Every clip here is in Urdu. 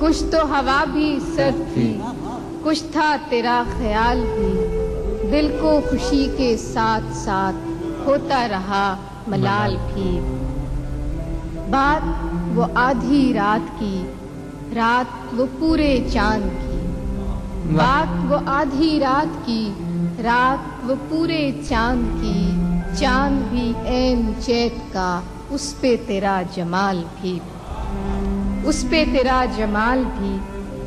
کچھ تو ہوا بھی سرد تھی، کچھ تھا تیرا خیال بھی، دل کو خوشی کے ساتھ ساتھ ہوتا رہا ملال بھی۔ بات وہ آدھی رات کی، رات وہ پورے چاند کی، بات وہ آدھی رات کی، رات وہ پورے چاند کی، چاند بھی عین چیت کا، اس پہ تیرا جمال بھی، اس پہ تیرا جمال بھی،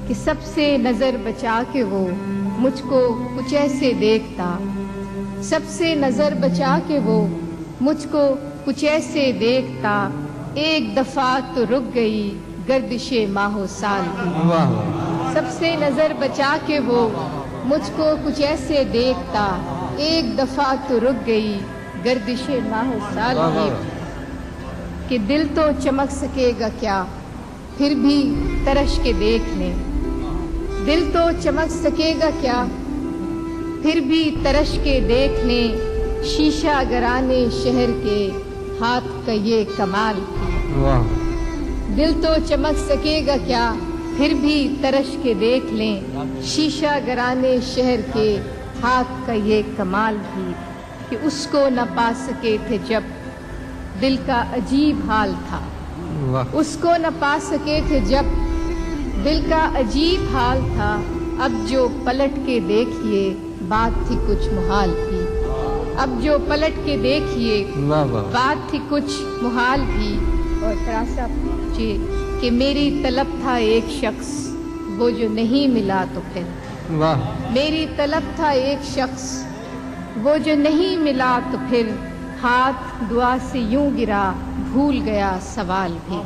کہ سب سے نظر بچا کے وہ مجھ کو کچھ ایسے دیکھتا، سب سے نظر بچا کے وہ مجھ کو کچھ ایسے دیکھتا، ایک دفعہ تو رک گئی گردش ماہ و سال بھی۔ سب سے نظر بچا کے وہ مجھ کو کچھ ایسے دیکھتا، ایک دفعہ تو رک گئی گردش ماہ و سال بھی، کہ دل تو چمک سکے گا کیا پھر بھی ترش کے دیکھ لیں، دل تو چمک سکے گا کیا پھر بھی ترش کے دیکھ لیں، شیشہ گرانے شہر کے ہاتھ کا یہ کمال بھی۔ دل تو چمک سکے گا کیا پھر بھی ترش کے دیکھ لیں، شیشہ گرانے شہر کے ہاتھ کا یہ کمال بھی، کہ اس کو نہ پا سکے تھے جب دل کا عجیب حال تھا، اس کو نہ پا سکے تھے جب دل کا عجیب حال تھا، اب جو پلٹ کے دیکھیے بات تھی کچھ محال بھی، اب جو پلٹ کے دیکھیے بات تھی کچھ محال بھی۔ اور تراسا پوچھے کہ میری طلب تھا ایک شخص وہ جو نہیں ملا تو پھر، میری طلب تھا ایک شخص وہ جو نہیں ملا تو پھر، ہاتھ دعا سے یوں گرا بھول گیا سوال بھی،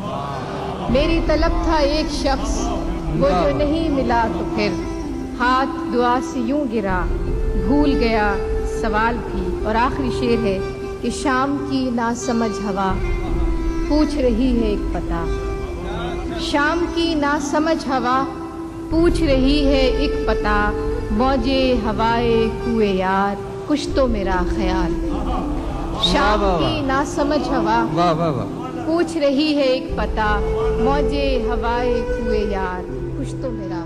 میری طلب تھا ایک شخص وہ جو نہیں ملا تو پھر، ہاتھ دعا سے یوں گرا بھول گیا سوال بھی۔ اور آخری شعر ہے کہ شام کی ناسمجھ ہوا پوچھ رہی ہے ایک پتہ، شام کی ناسمجھ ہوا پوچھ رہی ہے ایک پتہ، موجے ہوائے کوئے یار کچھ تو میرا خیال ہے، شام کی ناسمجھ ہوا پوچھ رہی ہے ایک پتہ، موجے ہوائے کوئے یار کچھ تو میرا